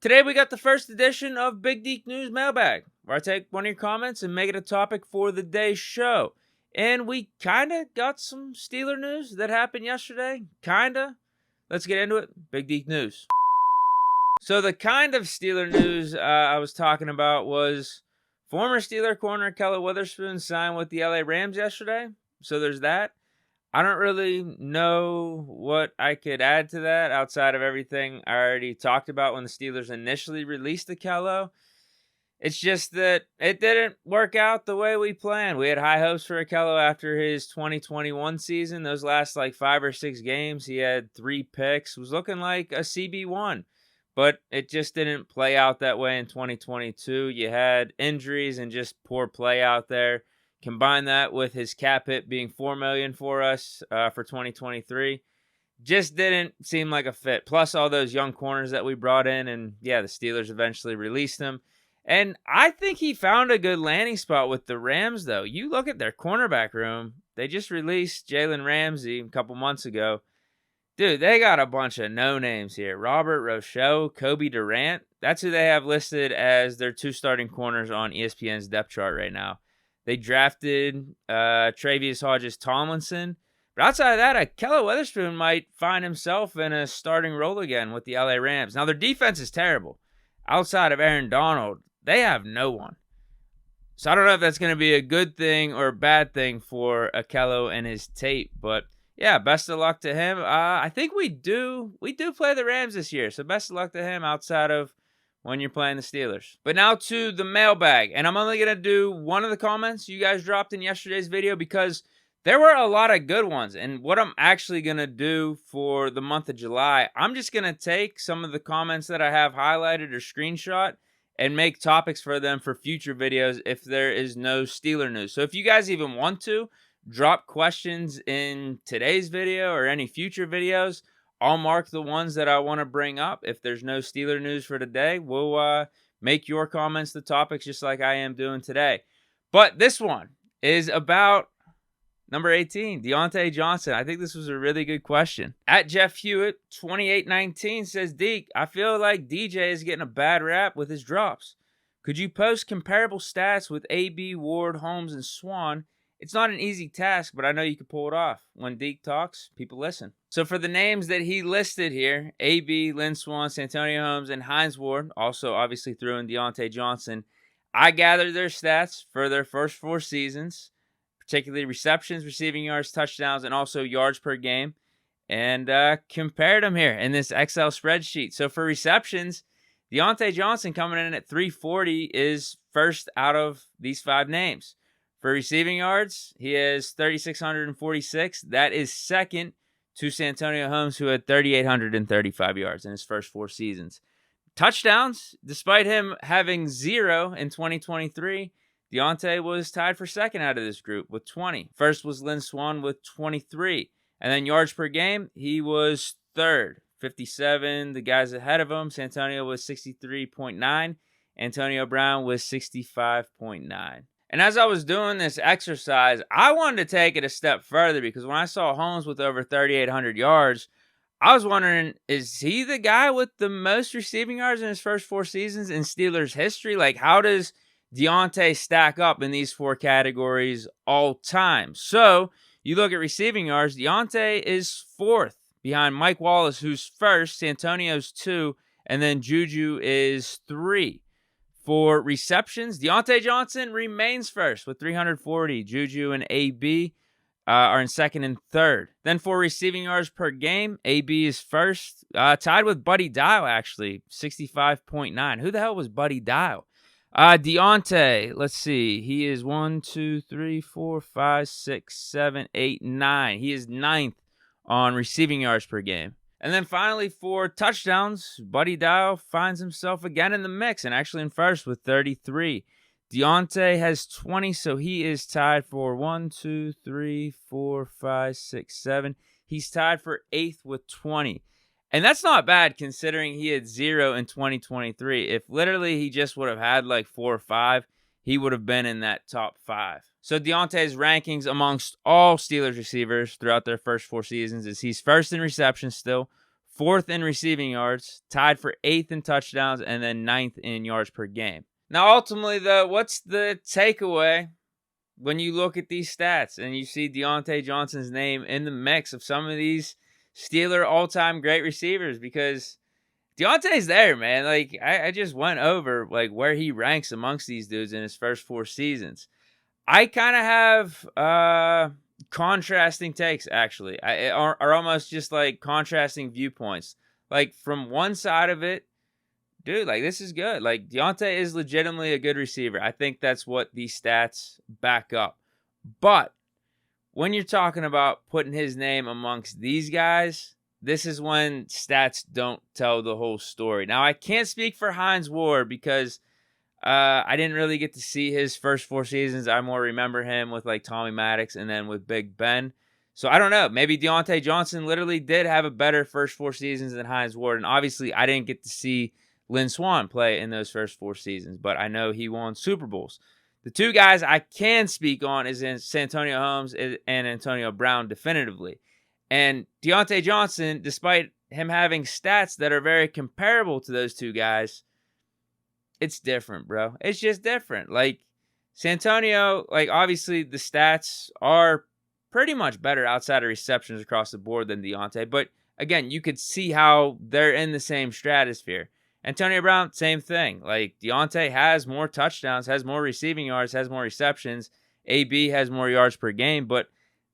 Today we got the first edition of Big Deke News Mailbag, where I take one of your comments and make it a topic for the day's show. And we kind of got some Steeler news that happened yesterday. Kinda. Let's get into it. Big Deke News. So the kind of Steeler news I was talking about was former Steeler corner Ahkello Witherspoon signed with the LA Rams yesterday. So there's that. I don't really know what I could add to that outside of everything I already talked about when the Steelers initially released Ahkello. It's just that it didn't work out the way we planned. We had high hopes for Ahkello after his 2021 season. Those last 5 or 6 games, he had 3 picks. Was looking like a CB1. But it just didn't play out that way in 2022. You had injuries and just poor play out there. Combine that with his cap hit being $4 million for us for 2023. Just didn't seem like a fit. Plus all those young corners that we brought in. And yeah, the Steelers eventually released him. And I think he found a good landing spot with the Rams, though. You look at their cornerback room. They just released Jalen Ramsey a couple months ago. Dude, they got a bunch of no-names here. Robert Rochelle, Kobe Durant. That's who they have listed as their 2 starting corners on ESPN's depth chart right now. They drafted Travius Hodges-Tomlinson. But outside of that, Ahkello Witherspoon might find himself in a starting role again with the LA Rams. Now, their defense is terrible. Outside of Aaron Donald, they have no one. So I don't know if that's going to be a good thing or a bad thing for Ahkello and his tape. But yeah, best of luck to him. I think we do play the Rams this year. So best of luck to him outside of when you're playing the Steelers. But now to the mailbag. And I'm only going to do one of the comments you guys dropped in yesterday's video because there were a lot of good ones. And what I'm actually going to do for the month of July, I'm just going to take some of the comments that I have highlighted or screenshot and make topics for them for future videos if there is no Steeler news. So if you guys even want to, drop questions in today's video or any future videos. I'll mark the ones that I want to bring up. If there's no Steeler news for today, we'll make your comments the topics just like I am doing today. But this one is about number 18, Diontae Johnson. I think this was a really good question. At Jeff Hewitt, 2819 says, Deke, I feel like DJ is getting a bad rap with his drops. Could you post comparable stats with AB, Ward, Holmes, and Swan? It's not an easy task, but I know you can pull it off. When Deke talks, people listen. So for the names that he listed here, AB, Lynn Swan, Santonio Holmes, and Hines Ward, also obviously threw in Diontae Johnson, I gathered their stats for their first 4 seasons, particularly receptions, receiving yards, touchdowns, and also yards per game, and compared them here in this Excel spreadsheet. So for receptions, Diontae Johnson coming in at 340 is first out of these 5 names. For receiving yards, he has 3,646. That is second to Santonio Holmes, who had 3,835 yards in his first 4 seasons. Touchdowns, despite him having 0 in 2023, Diontae was tied for second out of this group with 20. First was Lynn Swan with 23. And then yards per game, he was third, 57. The guys ahead of him, Santonio was 63.9. Antonio Brown was 65.9. And as I was doing this exercise, I wanted to take it a step further because when I saw Holmes with over 3,800 yards, I was wondering, is he the guy with the most receiving yards in his first 4 seasons in Steelers history? How does Diontae stack up in these 4 categories all time? So you look at receiving yards, Diontae is 4th behind Mike Wallace, who's 1st, Santonio's 2, and then Juju is 3. For receptions, Diontae Johnson remains first with 340. Juju and AB are in second and third. Then for receiving yards per game, AB is first, tied with Buddy Dial, actually, 65.9. Who the hell was Buddy Dial? Diontae, let's see. He is 1, 2, 3, 4, 5, 6, 7, 8, 9. He is 9th on receiving yards per game. And then finally, for touchdowns, Buddy Dial finds himself again in the mix and actually in first with 33. Diontae has 20, so he is tied for 1, 2, 3, 4, 5, 6, 7. He's tied for 8th with 20. And that's not bad considering he had 0 in 2023. If literally he just would have had 4 or 5, he would have been in that top 5. So Diontae's rankings amongst all Steelers receivers throughout their first 4 seasons is he's first in receptions still, 4th in receiving yards, tied for 8th in touchdowns, and then 9th in yards per game. Now, ultimately, though, what's the takeaway when you look at these stats and you see Diontae Johnson's name in the mix of some of these Steeler all-time great receivers? Because Diontae's there, man. Like, I just went over like where he ranks amongst these dudes in his first 4 seasons. I kind of have contrasting takes, actually. Are almost just like contrasting viewpoints. Like, from one side of it, dude, like, this is good. Like, Diontae is legitimately a good receiver. I think that's what these stats back up. But when you're talking about putting his name amongst these guys, this is when stats don't tell the whole story. Now, I can't speak for Hines Ward because I didn't really get to see his first 4 seasons. I more remember him with like Tommy Maddox and then with Big Ben. So I don't know. Maybe Diontae Johnson literally did have a better first 4 seasons than Hines Ward. And obviously, I didn't get to see Lynn Swann play in those first 4 seasons, but I know he won Super Bowls. The 2 guys I can speak on is in Santonio Holmes and Antonio Brown definitively. And Diontae Johnson, despite him having stats that are very comparable to those 2 guys, it's different, bro. It's just different. Like, Santonio, like, obviously the stats are pretty much better outside of receptions across the board than Diontae. But, again, you could see how they're in the same stratosphere. Antonio Brown, same thing. Like, Diontae has more touchdowns, has more receiving yards, has more receptions. AB has more yards per game, but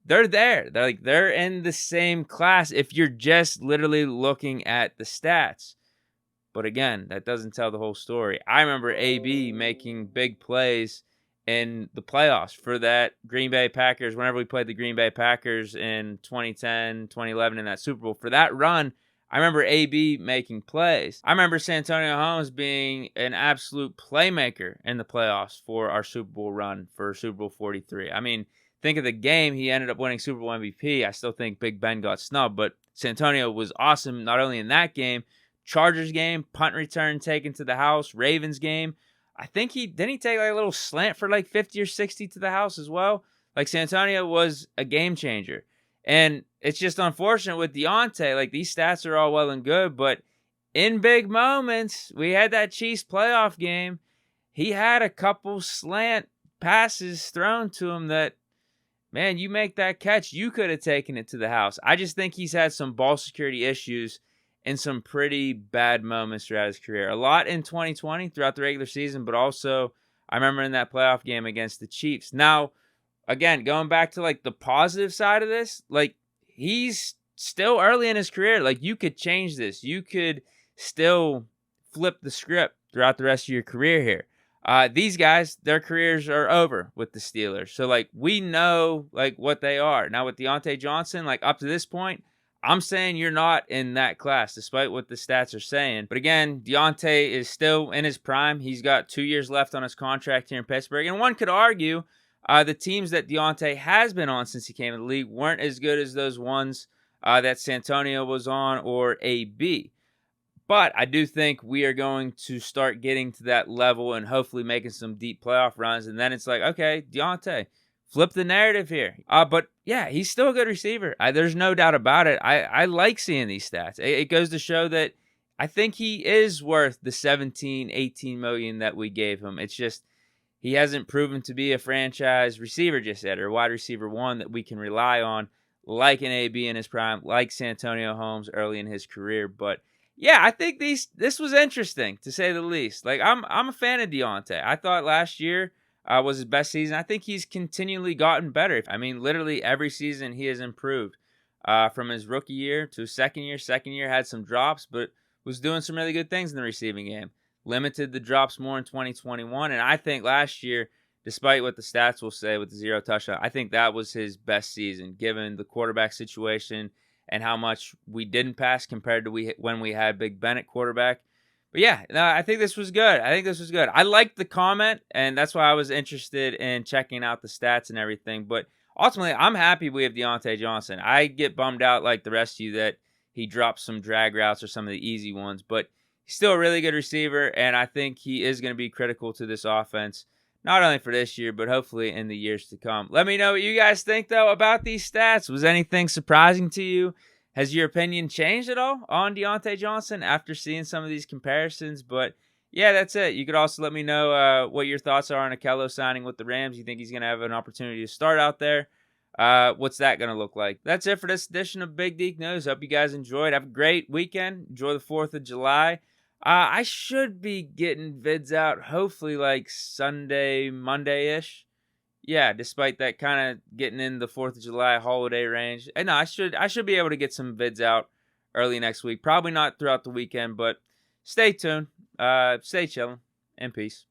they're there. They're in the same class if you're just literally looking at the stats. But again, that doesn't tell the whole story. I remember AB making big plays in the playoffs for that Green Bay Packers. Whenever we played the Green Bay Packers in 2010, 2011 in that Super Bowl, for that run, I remember AB making plays. I remember Santonio Holmes being an absolute playmaker in the playoffs for our Super Bowl run for Super Bowl 43. I mean, think of the game. He ended up winning Super Bowl MVP. I still think Big Ben got snubbed, but Santonio was awesome not only in that game, Chargers game, punt return taken to the house, Ravens game. I think he take like a little slant for like 50 or 60 to the house as well. Like, Santonio was a game changer. And it's just unfortunate with Diontae. Like, these stats are all well and good, but in big moments, we had that Chiefs playoff game. He had a couple slant passes thrown to him that, man, you make that catch, you could have taken it to the house. I just think he's had some ball security issues in some pretty bad moments throughout his career. A lot in 2020 throughout the regular season, but also I remember in that playoff game against the Chiefs. Now, again, going back to like the positive side of this, like, he's still early in his career. Like, you could change this. You could still flip the script throughout the rest of your career here. These guys, their careers are over with the Steelers. So, like, we know, like, what they are. Now, with Diontae Johnson, like, up to this point, I'm saying you're not in that class, despite what the stats are saying. But again, Diontae is still in his prime. He's got 2 years left on his contract here in Pittsburgh. And one could argue the teams that Diontae has been on since he came in the league weren't as good as those ones that Santonio was on or AB. But I do think we are going to start getting to that level and hopefully making some deep playoff runs. And then it's like, okay, Diontae, flip the narrative here. But yeah, he's still a good receiver. There's no doubt about it. I like seeing these stats. It goes to show that I think he is worth the 17, 18 million that we gave him. It's just he hasn't proven to be a franchise receiver just yet, or wide receiver one that we can rely on, like an AB in his prime, like Santonio Holmes early in his career. But yeah, I think this was interesting, to say the least. Like, I'm a fan of Diontae. I thought last year was his best season. I think he's continually gotten better. I mean, literally every season he has improved. From his rookie year to his second year. Second year had some drops, but was doing some really good things in the receiving game. Limited the drops more in 2021. And I think last year, despite what the stats will say with the 0 touchdown, I think that was his best season, given the quarterback situation and how much we didn't pass compared to when we had Big Ben at quarterback. But yeah, no, I think this was good. I liked the comment, and that's why I was interested in checking out the stats and everything. But ultimately, I'm happy we have Diontae Johnson. I get bummed out like the rest of you that he dropped some drag routes or some of the easy ones. But he's still a really good receiver, and I think he is going to be critical to this offense, not only for this year, but hopefully in the years to come. Let me know what you guys think, though, about these stats. Was anything surprising to you? Has your opinion changed at all on Diontae Johnson after seeing some of these comparisons? But yeah, that's it. You could also let me know what your thoughts are on Ahkello signing with the Rams. You think he's going to have an opportunity to start out there? What's that going to look like? That's it for this edition of Big Deke News. Hope you guys enjoyed. Have a great weekend. Enjoy the 4th of July. I should be getting vids out hopefully like Sunday, Monday-ish. Yeah, despite that kind of getting in the 4th of July holiday range. And no, I should be able to get some vids out early next week. Probably not throughout the weekend, but stay tuned. Stay chilling, and peace.